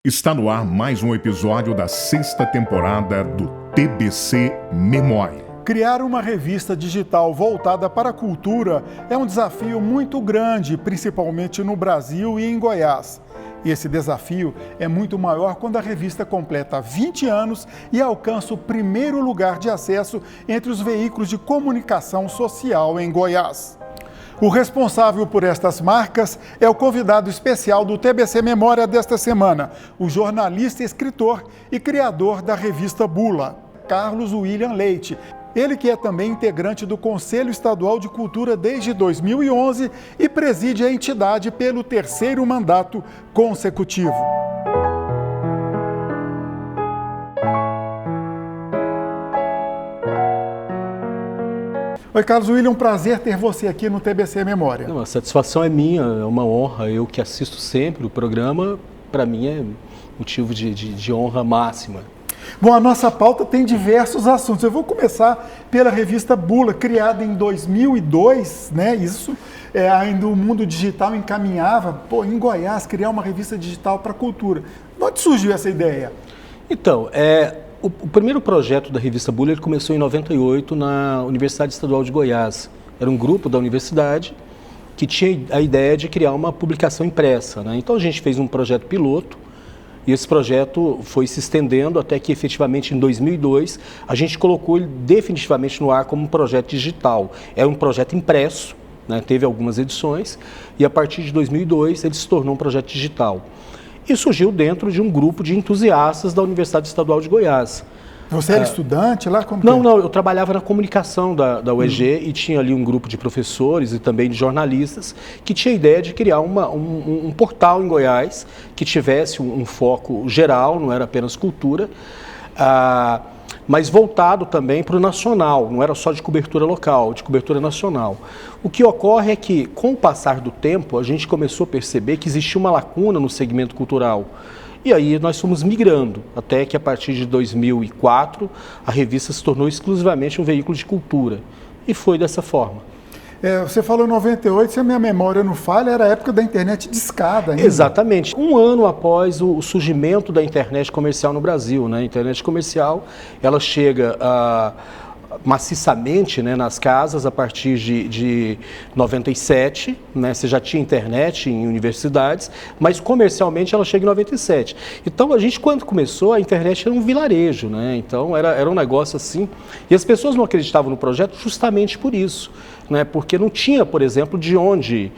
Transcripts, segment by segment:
Está no ar mais um episódio da 6ª temporada do TBC Memória. Criar uma revista digital voltada para a cultura é um desafio muito grande, principalmente no Brasil e em Goiás. E esse desafio é muito maior quando a revista completa 20 anos e alcança o primeiro lugar de acesso entre os veículos de comunicação social em Goiás. O responsável por estas marcas é o convidado especial do TBC Memória desta semana, o jornalista, escritor e criador da revista Bula, Carlos William Leite. Ele que é também integrante do Conselho Estadual de Cultura desde 2011 e preside a entidade pelo 3º mandato consecutivo. Oi, Carlos William, um prazer ter você aqui no TBC Memória. Não, a satisfação é minha, é uma honra. Eu que assisto sempre o programa, para mim é motivo de honra máxima. Bom, a nossa pauta tem diversos assuntos. Eu vou começar pela revista Bula, criada em 2002, né? Isso, ainda o mundo digital encaminhava, em Goiás, criar uma revista digital para a cultura. De onde surgiu essa ideia? Então, o primeiro projeto da revista Bula ele começou em 98 na Universidade Estadual de Goiás. Era um grupo da universidade que tinha a ideia de criar uma publicação impressa, né? Então a gente fez um projeto piloto e esse projeto foi se estendendo até que efetivamente em 2002 a gente colocou ele definitivamente no ar como um projeto digital. Era um projeto impresso, né? Teve algumas edições e a partir de 2002 ele se tornou um projeto digital. E surgiu dentro de um grupo de entusiastas da Universidade Estadual de Goiás. Você era estudante lá? Não, eu trabalhava na comunicação da UEG e tinha ali um grupo de professores e também de jornalistas que tinha a ideia de criar um portal em Goiás que tivesse um foco geral, não era apenas cultura, mas voltado também para o nacional, não era só de cobertura local, de cobertura nacional. O que ocorre é que, com o passar do tempo, a gente começou a perceber que existia uma lacuna no segmento cultural. E aí nós fomos migrando, até que a partir de 2004, a revista se tornou exclusivamente um veículo de cultura. E foi dessa forma. Você falou em 98, se a minha memória não falha, era a época da internet discada ainda. Exatamente. Um ano após o surgimento da internet comercial no Brasil, né? A internet comercial, ela chega maciçamente, né, nas casas a partir de 97, né? Você já tinha internet em universidades, mas comercialmente ela chega em 97. Então a gente, quando começou, a internet era um vilarejo, né? Então era um negócio assim, e as pessoas não acreditavam no projeto justamente por isso, né? Porque não tinha, por exemplo, de onde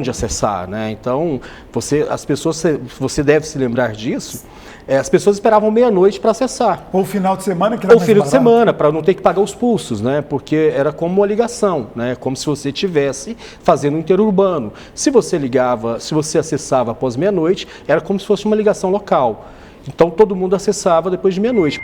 acessar, né? Então, você deve se lembrar disso, as pessoas esperavam meia-noite para acessar. Ou final de semana, que era Ou final de semana, para não ter que pagar os pulsos, né? Porque era como uma ligação, né? Como se você estivesse fazendo um interurbano. Se você acessava após meia-noite, era como se fosse uma ligação local. Então, todo mundo acessava depois de meia-noite.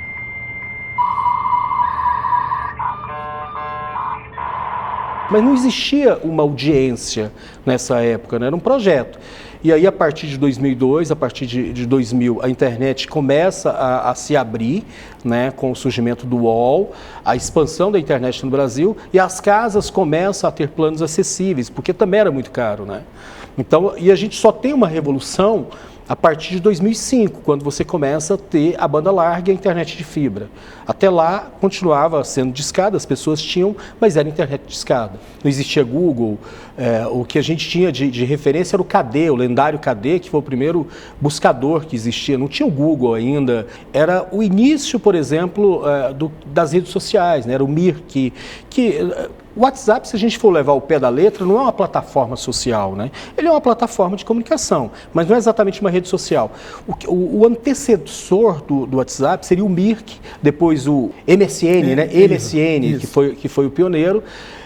Mas não existia uma audiência nessa época, né? Era um projeto. E aí, a partir de 2002, a partir de 2000, a internet começa a se abrir, né? Com o surgimento do UOL, a expansão da internet no Brasil, e as casas começam a ter planos acessíveis, porque também era muito caro, né? Então, e a gente só tem uma revolução a partir de 2005, quando você começa a ter a banda larga e a internet de fibra. Até lá, continuava sendo discada, as pessoas tinham, mas era internet discada. Não existia Google, o que a gente tinha de referência era o KD, o lendário KD, que foi o primeiro buscador que existia. Não tinha o Google ainda. Era o início, por exemplo, das redes sociais, né? Era o Mirk, o WhatsApp, se a gente for levar o pé da letra, não é uma plataforma social, né? Ele é uma plataforma de comunicação, mas não é exatamente uma rede social. O antecessor do WhatsApp seria o Mirk, depois o MSN, né? MSN, que foi o pioneiro.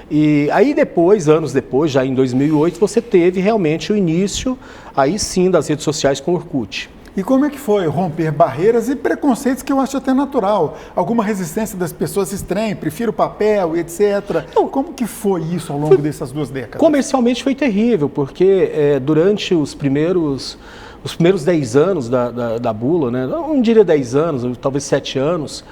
E aí depois, anos depois, já em 2008, você teve realmente o início, aí sim, das redes sociais com o Orkut. E como é que foi romper barreiras e preconceitos que eu acho até natural? Alguma resistência das pessoas estranha, prefiro papel, etc. Então, como que foi isso ao longo dessas 2 décadas? Comercialmente foi terrível, porque durante os primeiros 10 anos da Bula, né? Não diria 10 anos, talvez 7 anos,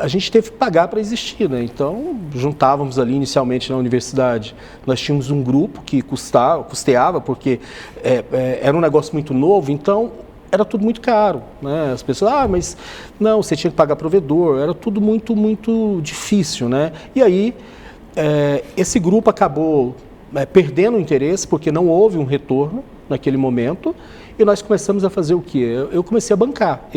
a gente teve que pagar para existir, né? Então, juntávamos ali inicialmente na universidade, nós tínhamos um grupo que custeava, porque era um negócio muito novo, então era tudo muito caro, né? As pessoas, mas não, você tinha que pagar provedor, era tudo muito, muito difícil, né? E aí, esse grupo acabou perdendo o interesse, porque não houve um retorno naquele momento, e nós começamos a fazer o quê? Eu comecei a bancar,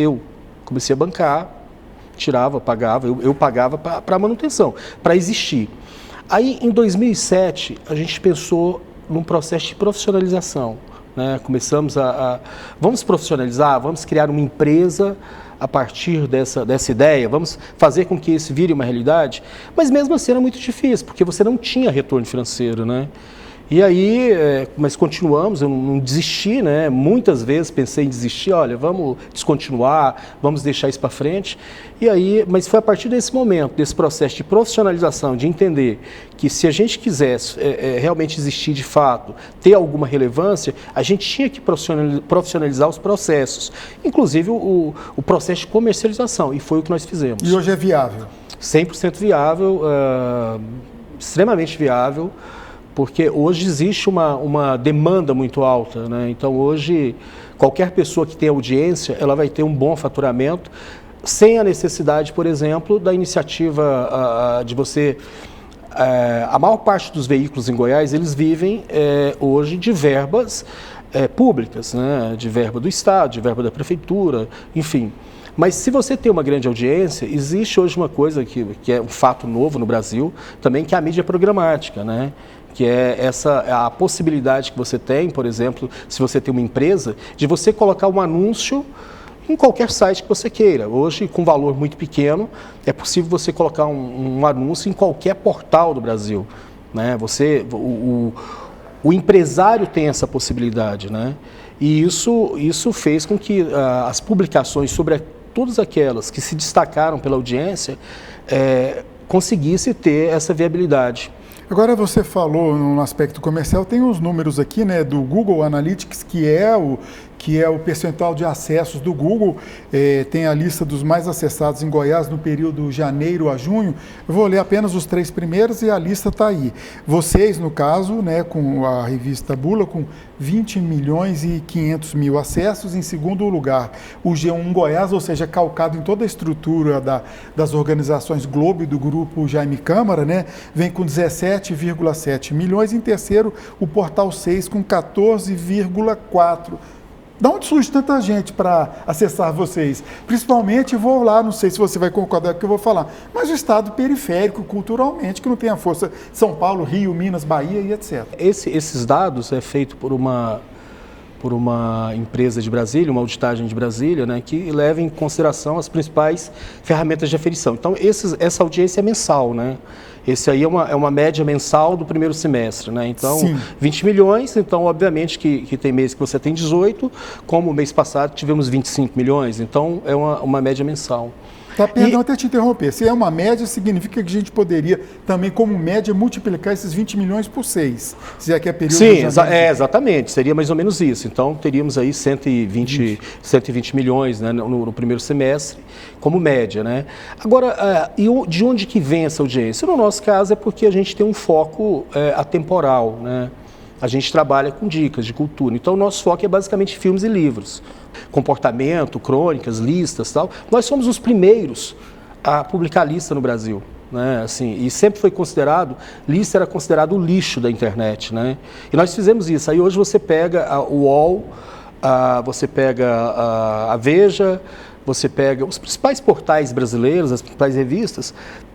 tirava, pagava, eu pagava para manutenção, para existir. Aí, em 2007, a gente pensou num processo de profissionalização, né? Começamos vamos profissionalizar, vamos criar uma empresa a partir dessa ideia, vamos fazer com que isso vire uma realidade, mas mesmo assim era muito difícil, porque você não tinha retorno financeiro, né? E aí, mas continuamos, eu não desisti, né? Muitas vezes pensei em desistir, olha, vamos descontinuar, vamos deixar isso para frente. E aí, mas foi a partir desse momento, desse processo de profissionalização, de entender que se a gente quisesse realmente existir de fato, ter alguma relevância, a gente tinha que profissionalizar os processos, inclusive o processo de comercialização, e foi o que nós fizemos. E hoje é viável? 100% viável, extremamente viável, porque hoje existe uma demanda muito alta, né? Então hoje qualquer pessoa que tenha audiência, ela vai ter um bom faturamento, sem a necessidade, por exemplo, da iniciativa de você... a maior parte dos veículos em Goiás, eles vivem hoje de verbas públicas, né? De verba do Estado, de verba da Prefeitura, enfim. Mas se você tem uma grande audiência, existe hoje uma coisa que é um fato novo no Brasil, também, que é a mídia programática, né? Que é a possibilidade que você tem, por exemplo, se você tem uma empresa, de você colocar um anúncio em qualquer site que você queira. Hoje, com valor muito pequeno, é possível você colocar um anúncio em qualquer portal do Brasil, né? O empresário tem essa possibilidade, né? E isso fez com que as publicações sobre todas aquelas que se destacaram pela audiência conseguissem ter essa viabilidade. Agora você falou no aspecto comercial, tem os números aqui, né, do Google Analytics, que é o percentual de acessos do Google, tem a lista dos mais acessados em Goiás no período janeiro a junho. Eu vou ler apenas os 3 primeiros e a lista está aí. Vocês, no caso, né, com a revista Bula, com 20 milhões e 500 mil acessos. Em segundo lugar, o G1 Goiás, ou seja, calcado em toda a estrutura das organizações Globo e do grupo Jaime Câmara, né, vem com 17,7 milhões. Em terceiro, o Portal 6 com 14,4. Da onde surge tanta gente para acessar vocês? Principalmente, vou lá, não sei se você vai concordar com o que eu vou falar, mas o estado periférico, culturalmente, que não tem a força de São Paulo, Rio, Minas, Bahia e etc. Esses dados é feito por uma empresa de Brasília, uma auditagem de Brasília, né, que leva em consideração as principais ferramentas de aferição. Então, essa audiência é mensal, né? Esse aí é uma média mensal do primeiro semestre, né? Então, sim, 20 milhões, então, obviamente, que tem mês que você tem 18, como o mês passado tivemos 25 milhões, então é uma média mensal. Tá, perdão até te interromper. Se é uma média, significa que a gente poderia também, como média, multiplicar esses 20 milhões por 6, se é que é período... Sim, exatamente, seria mais ou menos isso. Então, teríamos aí 120 milhões, né, no primeiro semestre, como média, né? Agora, de onde que vem essa audiência? No nosso caso, é porque a gente tem um foco atemporal, né? A gente trabalha com dicas de cultura. Então, o nosso foco é basicamente filmes e livros. Comportamento, crônicas, listas, tal. Nós somos os primeiros a publicar lista no Brasil, né? Assim, e sempre foi considerado, lista era considerado o lixo da internet, né? E nós fizemos isso. Aí hoje você pega o UOL, você pega a Veja, você pega os principais portais brasileiros, as principais revistas,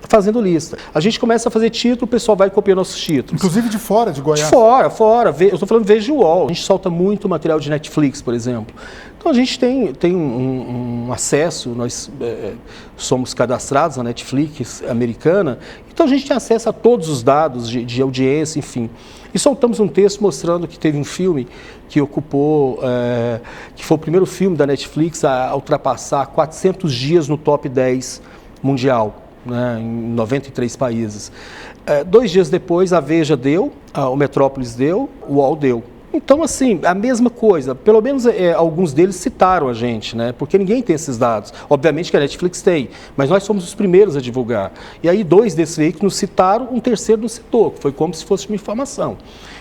fazendo lista. A gente começa a fazer título, o pessoal vai copiar nossos títulos. Inclusive de fora de Goiás? De fora. Eu estou falando Veja e UOL. A gente solta muito material de Netflix, por exemplo. Então a gente tem um acesso, nós somos cadastrados na Netflix americana, então a gente tem acesso a todos os dados de audiência, enfim. E soltamos um texto mostrando que teve um filme que ocupou, que foi o primeiro filme da Netflix a ultrapassar 400 dias no top 10 mundial, né, em 93 países. 2 dias depois, a Veja deu, o Metrópolis deu, o UOL deu. Então, assim, a mesma coisa, pelo menos alguns deles citaram a gente, né? Porque ninguém tem esses dados. Obviamente que a Netflix tem, mas nós somos os primeiros a divulgar. E aí 2 desses veículos nos citaram, um terceiro nos citou, que foi como se fosse uma informação.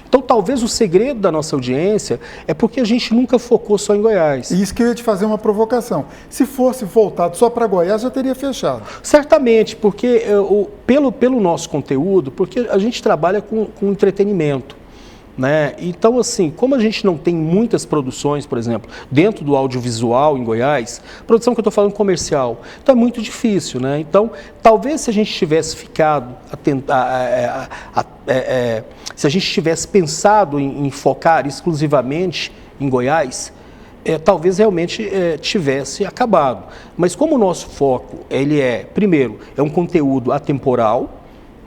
Então, talvez o segredo da nossa audiência é porque a gente nunca focou só em Goiás. Isso que eu ia te fazer uma provocação. Se fosse voltado só para Goiás, já teria fechado. Certamente, porque pelo nosso conteúdo, porque a gente trabalha com entretenimento. Né? Então, assim, como a gente não tem muitas produções, por exemplo, dentro do audiovisual em Goiás, produção que eu estou falando comercial, então é muito difícil, né? Então, talvez se a gente tivesse ficado, se a gente tivesse pensado em focar exclusivamente em Goiás, talvez realmente tivesse acabado. Mas como o nosso foco, primeiro, é um conteúdo atemporal,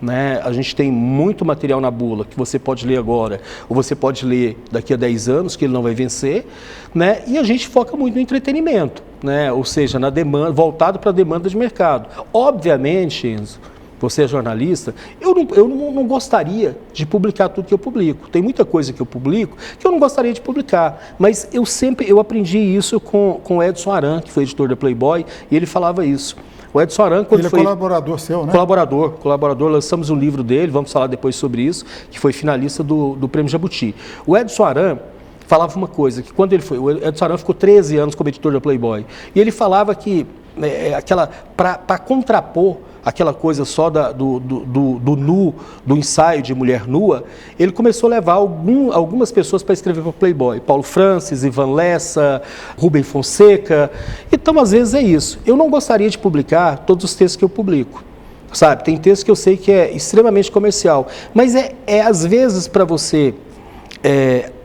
né? A gente tem muito material na bula que você pode ler agora, ou você pode ler daqui a 10 anos, que ele não vai vencer, né? E a gente foca muito no entretenimento, né? Ou seja, na demanda, voltado para a demanda de mercado. Obviamente, Enzo, você é jornalista, eu não gostaria de publicar tudo que eu publico. Tem muita coisa que eu publico que eu não gostaria de publicar, mas eu aprendi isso com o Edson Aran, que foi editor da Playboy, e ele falava isso. O Edson Aran, quando ele foi... é colaborador seu, né? Colaborador, lançamos um livro dele, vamos falar depois sobre isso, que foi finalista do Prêmio Jabuti. O Edson Aran falava uma coisa, que quando o Edson Aran ficou 13 anos como editor da Playboy, e ele falava que, para contrapor aquela coisa só do nu, do ensaio de mulher nua, ele começou a levar algumas pessoas para escrever para Playboy. Paulo Francis, Ivan Lessa, Rubem Fonseca. Então, às vezes é isso. Eu não gostaria de publicar todos os textos que eu publico. Sabe, tem texto que eu sei que é extremamente comercial, mas às vezes para você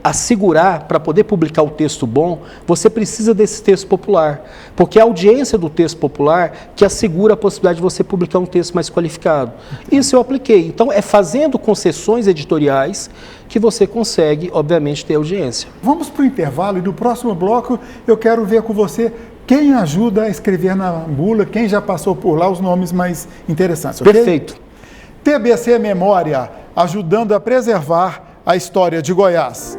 assegurar, para poder publicar o texto bom, você precisa desse texto popular, porque é a audiência do texto popular que assegura a possibilidade de você publicar um texto mais qualificado. Isso eu apliquei. Então, é fazendo concessões editoriais que você consegue, obviamente, ter audiência. Vamos para o intervalo e no próximo bloco eu quero ver com você quem ajuda a escrever na bula, quem já passou por lá, os nomes mais interessantes. Okay? Perfeito. TBC Memória, ajudando a preservar a história de Goiás.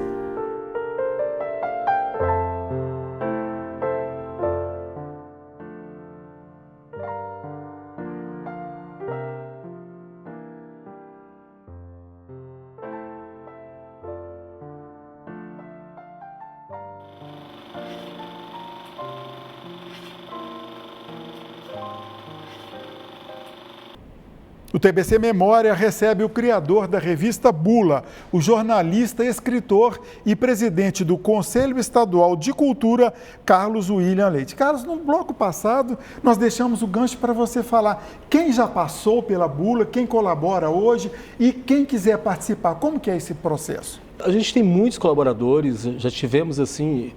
O TBC Memória recebe o criador da revista Bula, o jornalista, escritor e presidente do Conselho Estadual de Cultura, Carlos William Leite. Carlos, no bloco passado, nós deixamos o gancho para você falar quem já passou pela Bula, quem colabora hoje e quem quiser participar. Como que é esse processo? A gente tem muitos colaboradores, já tivemos assim,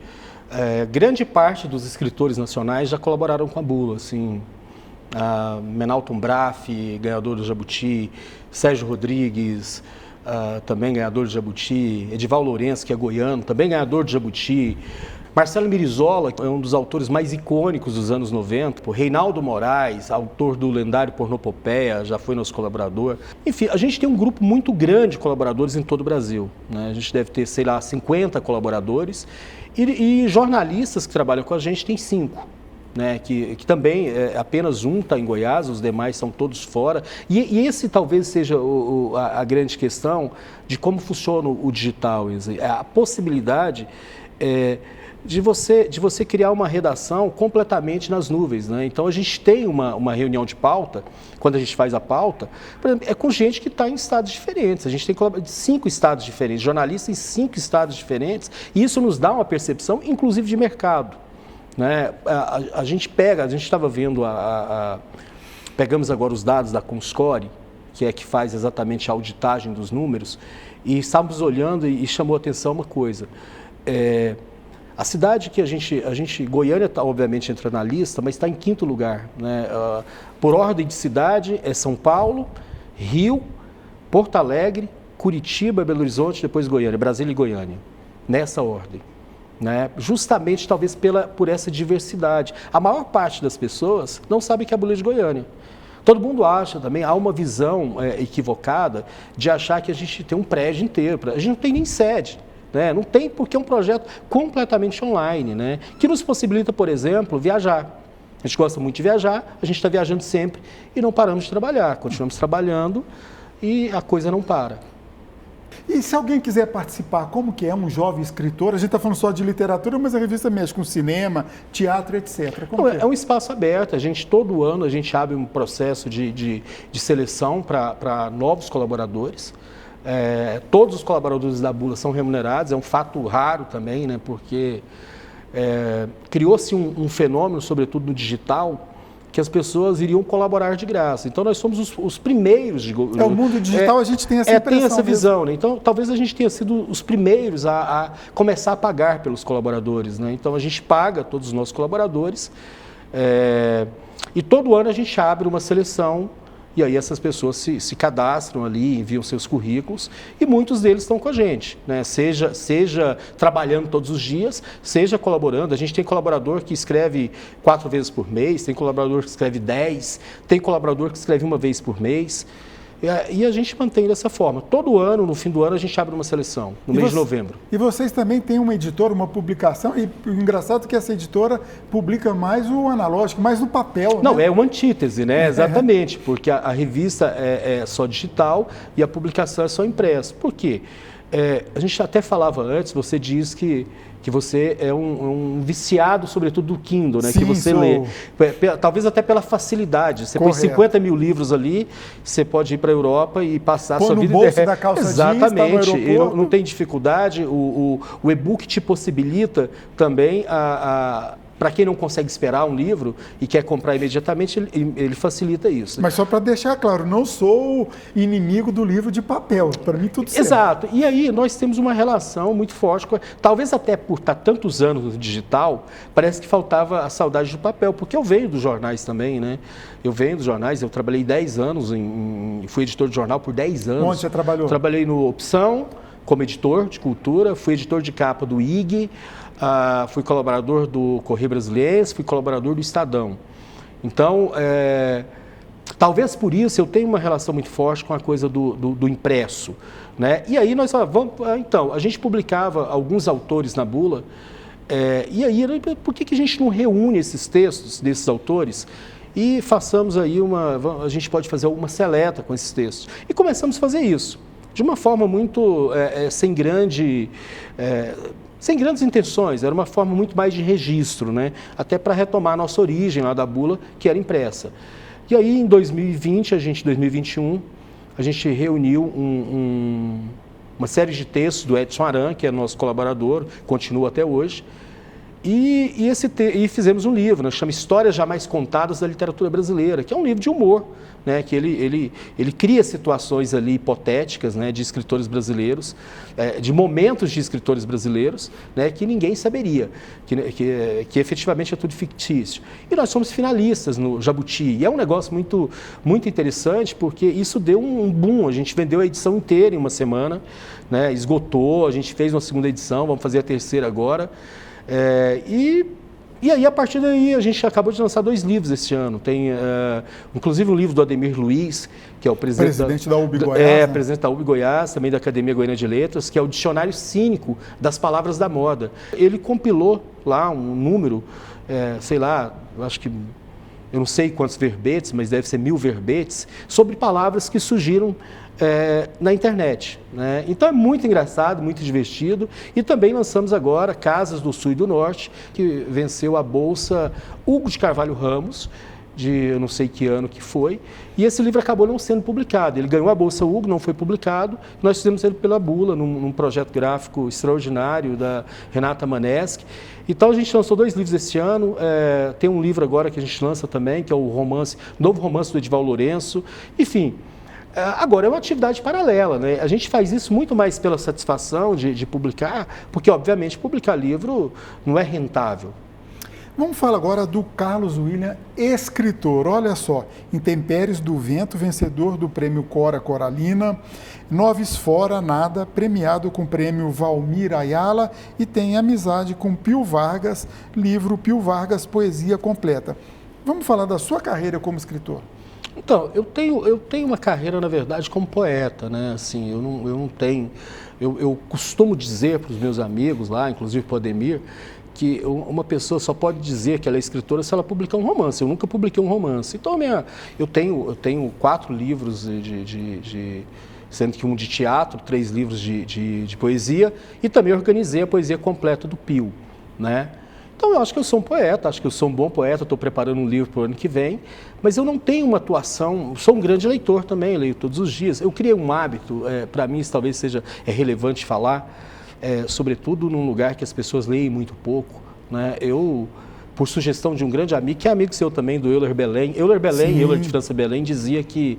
grande parte dos escritores nacionais já colaboraram com a Bula, assim. Menalton Braff, ganhador do Jabuti, Sérgio Rodrigues, também ganhador do Jabuti, Edival Lourenço, que é goiano, também ganhador do Jabuti, Marcelo Mirizola, que é um dos autores mais icônicos dos anos 90, Reinaldo Moraes, autor do lendário Pornopopeia, já foi nosso colaborador. Enfim, a gente tem um grupo muito grande de colaboradores em todo o Brasil, né? A gente deve ter, 50 colaboradores e jornalistas que trabalham com a gente tem 5. Né, que também apenas um está em Goiás, os demais são todos fora. E esse talvez seja a grande questão de como funciona o digital, a possibilidade de você criar uma redação completamente nas nuvens. Né? Então a gente tem uma reunião de pauta, quando a gente faz a pauta, por exemplo, com gente que está em estados diferentes. A gente tem 5 estados diferentes, jornalistas em 5 estados diferentes, e isso nos dá uma percepção, inclusive, de mercado. Né? A gente estava vendo, pegamos agora os dados da Comscore, que faz exatamente a auditagem dos números, e estávamos olhando e chamou a atenção uma coisa. A cidade que Goiânia obviamente entra na lista, mas está em 5º lugar. Né? Por ordem de cidade é São Paulo, Rio, Porto Alegre, Curitiba, Belo Horizonte, depois Goiânia, Brasília e Goiânia, nessa ordem. Né? Justamente, talvez, por essa diversidade. A maior parte das pessoas não sabe que é a Bula de Goiânia. Todo mundo acha também, há uma visão equivocada de achar que a gente tem um prédio inteiro. A gente não tem nem sede. né? Não tem, porque é um projeto completamente online, né? Que nos possibilita, por exemplo, viajar. A gente gosta muito de viajar, a gente está viajando sempre e não paramos de trabalhar, continuamos trabalhando e a coisa não para. E se alguém quiser participar, como que é um jovem escritor? A gente está falando só de literatura, mas a revista mexe com cinema, teatro, etc. Como é um espaço aberto, todo ano a gente abre um processo de seleção para novos colaboradores. Todos os colaboradores da Bula são remunerados, é um fato raro também, né, porque criou-se um fenômeno, sobretudo no digital, que as pessoas iriam colaborar de graça. Então, nós somos os primeiros... o mundo digital, a gente tem essa impressão. Tem essa visão, né? Então, talvez a gente tenha sido os primeiros a começar a pagar pelos colaboradores, né? Então, a gente paga todos os nossos colaboradores e todo ano a gente abre uma seleção e aí essas pessoas se cadastram ali, enviam seus currículos e muitos deles estão com a gente, né? Seja trabalhando todos os dias, seja colaborando. A gente tem colaborador que escreve 4 vezes por mês, tem colaborador que escreve 10, tem colaborador que escreve 1 vez por mês. E a gente mantém dessa forma. Todo ano, no fim do ano, a gente abre uma seleção, no mês de novembro. E vocês também têm uma editora, uma publicação, e o engraçado é que essa editora publica mais o analógico, mais no papel. Não, né? É uma antítese, né? Exatamente, porque a revista é só digital e a publicação é só impresso. Por quê? A gente até falava antes, você diz que você é um viciado, sobretudo, do Kindle, né? Sim, que você lê. Talvez até pela facilidade. Você põe 50 mil livros ali, você pode ir para a Europa e passar a sua vida... no bolso da calça jeans, exatamente. E não tem dificuldade. O e-book te possibilita também para quem não consegue esperar um livro e quer comprar imediatamente, ele facilita isso. Mas só para deixar claro, não sou inimigo do livro de papel. Para mim, tudo certo. Exato. E aí nós temos uma relação muito forte talvez até por estar tantos anos no digital, parece que faltava a saudade do papel, porque eu venho dos jornais também, né? Eu venho dos jornais, eu trabalhei 10 anos, fui editor de jornal por 10 anos. Onde você trabalhou? Trabalhei no Opção, como editor de cultura, fui editor de capa do IG, fui colaborador do Correio Brasiliense, fui colaborador do Estadão. Então, talvez por isso eu tenho uma relação muito forte com a coisa do impresso, né? E aí nós falamos, então, a gente publicava alguns autores na Bula, e aí, por que a gente não reúne esses textos desses autores e façamos aí a gente pode fazer alguma seleta com esses textos. E começamos a fazer isso, de uma forma muito sem grandes intenções, era uma forma muito mais de registro, né? Até para retomar a nossa origem lá da Bula, que era impressa. E aí, em 2021, a gente reuniu uma série de textos do Edson Aran, que é nosso colaborador, continua até hoje, e fizemos um livro, né, chama Histórias Jamais Contadas da Literatura Brasileira, que é um livro de humor, né, que ele cria situações ali hipotéticas, né, de escritores brasileiros, de momentos de escritores brasileiros, né, que ninguém saberia, que efetivamente é tudo fictício. E nós somos finalistas no Jabuti, e é um negócio muito, muito interessante, porque isso deu um boom, a gente vendeu a edição inteira em uma semana, né, esgotou, a gente fez uma segunda edição, vamos fazer a terceira agora. E aí, a partir daí, a gente acabou de lançar 2 livros esse ano. Tem, inclusive, um livro do Ademir Luiz, que é o presidente da UB Goiás. Presidente da UB Goiás, também da Academia Goiana de Letras, que é o Dicionário Cínico das Palavras da Moda. Ele compilou lá um número, sei lá, acho que, eu não sei quantos verbetes, mas deve ser 1000 verbetes, sobre palavras que surgiram na internet, né? Então é muito engraçado, muito divertido. E também lançamos agora Casas do Sul e do Norte, que venceu a Bolsa Hugo de Carvalho Ramos, de eu não sei que ano que foi, e esse livro acabou não sendo publicado. Ele ganhou a Bolsa Hugo, não foi publicado, nós fizemos ele pela Bula, num projeto gráfico extraordinário da Renata Maneschi. Então a gente lançou 2 livros esse ano, tem um livro agora que a gente lança também, que é o novo romance do Edival Lourenço, enfim. Agora, é uma atividade paralela, né? A gente faz isso muito mais pela satisfação de publicar, porque, obviamente, publicar livro não é rentável. Vamos falar agora do Carlos William, escritor. Olha só, Intempéries do Vento, vencedor do prêmio Cora Coralina, Noves Fora Nada, premiado com o prêmio Valmir Ayala, e tem Amizade com Pio Vargas, livro Pio Vargas, Poesia Completa. Vamos falar da sua carreira como escritor. Então, eu tenho uma carreira, na verdade, como poeta, né? Assim, eu não tenho... Eu costumo dizer para os meus amigos lá, inclusive para o Ademir, que uma pessoa só pode dizer que ela é escritora se ela publicar um romance. Eu nunca publiquei um romance. Então, eu tenho 4 livros sendo que um de teatro, 3 livros de poesia, e também organizei a poesia completa do Pio, né? Então, eu acho que eu sou um poeta, acho que eu sou um bom poeta, estou preparando um livro para o ano que vem, mas eu não tenho uma atuação, sou um grande leitor também, leio todos os dias. Eu criei um hábito, para mim isso talvez seja relevante falar, sobretudo num lugar que as pessoas leem muito pouco, né? Eu, por sugestão de um grande amigo, que é amigo seu também, do Euler Belém, Euler de França Belém, dizia que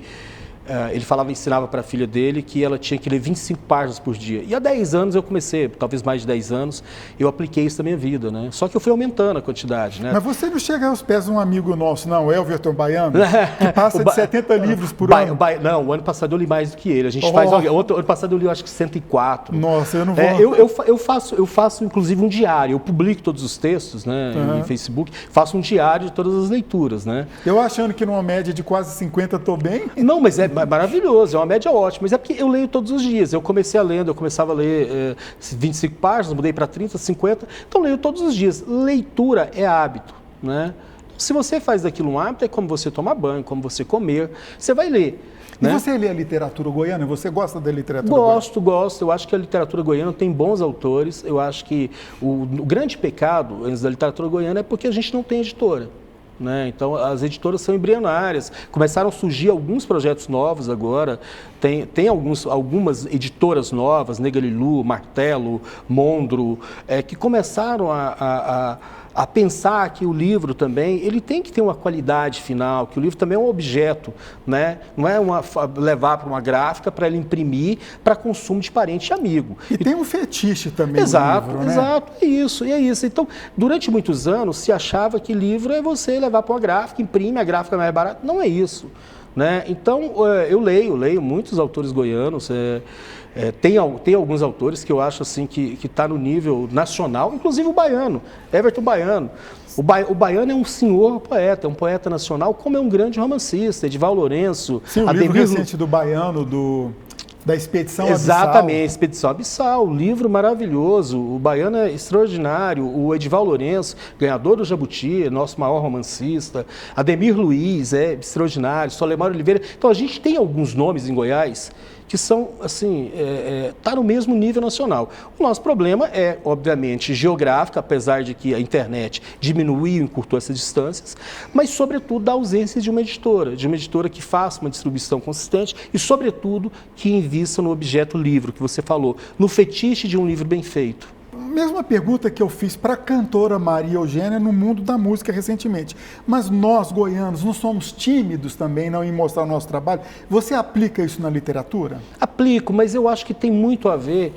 ele ensinava para a filha dele que ela tinha que ler 25 páginas por dia. E há 10 anos eu comecei, talvez mais de 10 anos, eu apliquei isso na minha vida, né? Só que eu fui aumentando a quantidade, né? Mas você não chega aos pés de um amigo nosso, não, o Elverton Baiano, que passa de 70 livros por ano. Não, o ano passado eu li mais do que ele. A gente faz... Ano passado eu li, acho que 104. Nossa, eu não vou... Eu faço, inclusive, um diário. Eu publico todos os textos, né, em Facebook. Faço um diário de todas as leituras, né? Eu achando que numa média de quase 50 estou bem? Não, mas é maravilhoso, é uma média ótima, mas é porque eu leio todos os dias. Eu começava a ler 25 páginas, mudei para 30, 50, então leio todos os dias. Leitura é hábito, né? Se você faz daquilo um hábito, é como você tomar banho, como você comer, você vai ler. E né? você lê a literatura goiana? Você gosta da literatura goiana? Gosto. Eu acho que a literatura goiana tem bons autores. Eu acho que o grande pecado antes da literatura goiana é porque a gente não tem editora. Né? Então, as editoras são embrionárias, começaram a surgir alguns projetos novos agora, tem algumas editoras novas, Negalilu, Martelo, Mondro, que começaram a pensar que o livro também, ele tem que ter uma qualidade final, que o livro também é um objeto, né? Não é levar para uma gráfica para ele imprimir para consumo de parente e amigo. E tem um fetiche também Exato, no livro, né? Exato, é isso. Então, durante muitos anos, se achava que livro é você levar para uma gráfica, imprime, a gráfica é mais barata. Não é isso. Né? Então, eu leio muitos autores goianos, tem alguns autores que eu acho assim, que está no nível nacional, inclusive o Baiano, Everton Baiano. O Baiano é um senhor poeta, é um poeta nacional, como é um grande romancista, Edival Lourenço. Sim, o livro recente do Baiano, da Expedição Abissal. Exatamente, Expedição Abissal, livro maravilhoso, o Baiano é extraordinário, o Edival Lourenço, ganhador do Jabuti, nosso maior romancista, Ademir Luiz é extraordinário, Solemar Oliveira. Então a gente tem alguns nomes em Goiás que são, assim, tá no mesmo nível nacional. O nosso problema é, obviamente, geográfico, apesar de que a internet diminuiu e encurtou essas distâncias, mas, sobretudo, da ausência de uma editora que faça uma distribuição consistente e, sobretudo, que invista no objeto livro, que você falou, no fetiche de um livro bem feito. Mesma pergunta que eu fiz para a cantora Maria Eugênia no mundo da música recentemente. Mas nós, goianos, não somos tímidos também não em mostrar o nosso trabalho? Você aplica isso na literatura? Aplico, mas eu acho que tem muito a ver,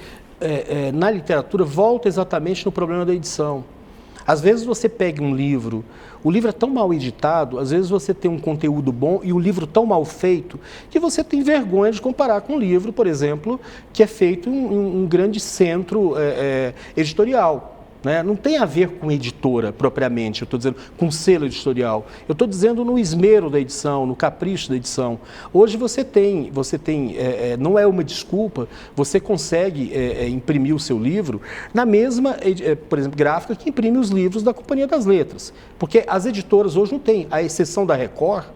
na literatura, volta exatamente no problema da edição. Às vezes você pega um livro, o livro é tão mal editado, às vezes você tem um conteúdo bom e o livro tão mal feito, que você tem vergonha de comparar com um livro, por exemplo, que é feito em um grande centro editorial. Né? Não tem a ver com editora propriamente, eu estou dizendo com selo editorial. Eu estou dizendo no esmero da edição, no capricho da edição. Hoje você tem não é uma desculpa, você consegue imprimir o seu livro na mesma, por exemplo, gráfica que imprime os livros da Companhia das Letras. Porque as editoras hoje não têm, à exceção da Record,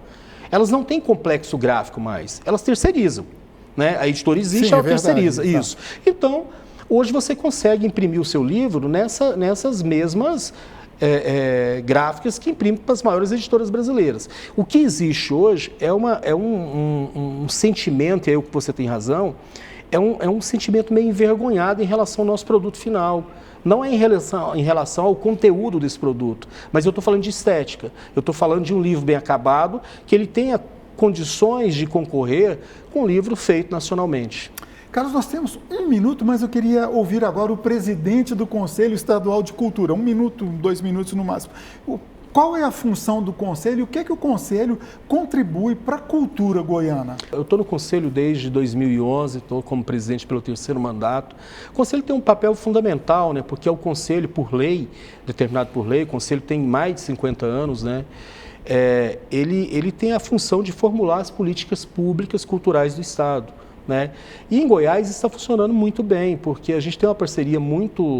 elas não têm complexo gráfico mais, elas terceirizam. Né? A editora existe, ela terceiriza. Isso. Então, hoje você consegue imprimir o seu livro nessas mesmas gráficas que imprimem para as maiores editoras brasileiras. O que existe hoje é um sentimento, e aí você tem razão, é um sentimento meio envergonhado em relação ao nosso produto final. Não é em relação ao conteúdo desse produto, mas eu estou falando de estética. Eu estou falando de um livro bem acabado, que ele tenha condições de concorrer com um livro feito nacionalmente. Carlos, nós temos 1 minuto, mas eu queria ouvir agora o presidente do Conselho Estadual de Cultura. 1 minuto, 2 minutos no máximo. Qual é a função do Conselho e o que o Conselho contribui para a cultura goiana? Eu estou no Conselho desde 2011, estou como presidente pelo 3º mandato. O Conselho tem um papel fundamental, né, porque é o Conselho, por lei, determinado por lei, o Conselho tem mais de 50 anos, né, ele tem a função de formular as políticas públicas culturais do Estado. Né? E em Goiás está funcionando muito bem, porque a gente tem uma parceria muito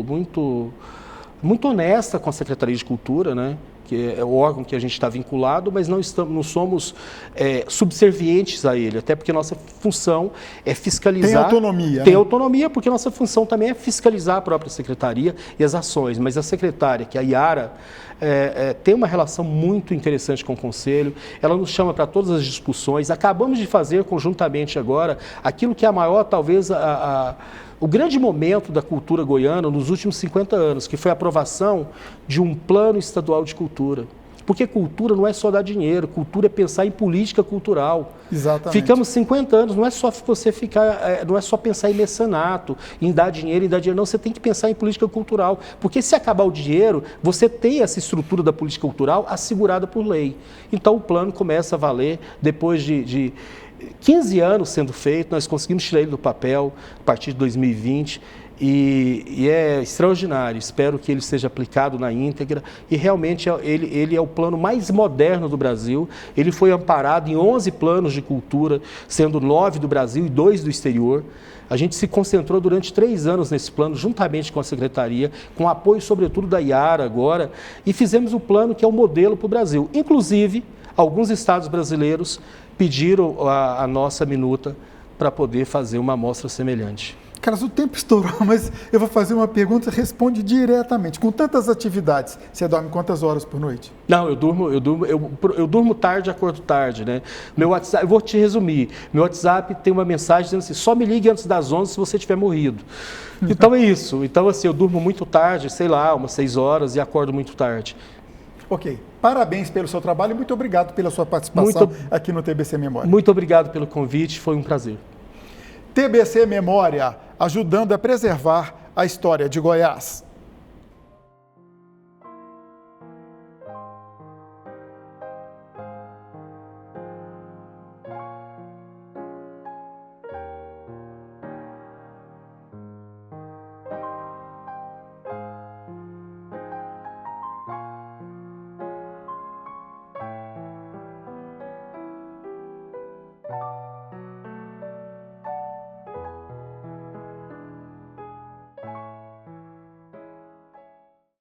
honesta com a Secretaria de Cultura, né? Que é o órgão que a gente está vinculado, mas não somos subservientes a ele, até porque nossa função é fiscalizar. Tem autonomia. Tem autonomia, porque nossa função também é fiscalizar a própria secretaria e as ações, mas a secretária, que é a Yara, tem uma relação muito interessante com o Conselho, ela nos chama para todas as discussões. Acabamos de fazer conjuntamente agora aquilo que é a maior, talvez, o grande momento da cultura goiana nos últimos 50 anos, que foi a aprovação de um plano estadual de cultura. Porque cultura não é só dar dinheiro, cultura é pensar em política cultural. Exatamente. Ficamos 50 anos, não é só você não é só pensar em mecenato, em dar dinheiro, não, você tem que pensar em política cultural. Porque se acabar o dinheiro, você tem essa estrutura da política cultural assegurada por lei. Então o plano começa a valer depois de 15 anos sendo feito, nós conseguimos tirar ele do papel a partir de 2020 e é extraordinário. Espero que ele seja aplicado na íntegra e realmente ele é o plano mais moderno do Brasil. Ele foi amparado em 11 planos de cultura, sendo 9 do Brasil e 2 do exterior. A gente se concentrou durante 3 anos nesse plano, juntamente com a Secretaria, com apoio sobretudo da Yara agora, e fizemos o plano que é o modelo para o Brasil. Inclusive, alguns estados brasileiros pediram a nossa minuta para poder fazer uma amostra semelhante. Carlos, o tempo estourou, mas eu vou fazer uma pergunta e responde diretamente. Com tantas atividades, você dorme quantas horas por noite? Não, eu durmo tarde, acordo tarde, né? Meu WhatsApp, eu vou te resumir, meu WhatsApp tem uma mensagem dizendo assim, só me ligue antes das 11 se você tiver morrido. Então é isso, então assim, eu durmo muito tarde, sei lá, umas 6 horas e acordo muito tarde. Ok, parabéns pelo seu trabalho e muito obrigado pela sua participação aqui no TBC Memória. Muito obrigado pelo convite, foi um prazer. TBC Memória, ajudando a preservar a história de Goiás.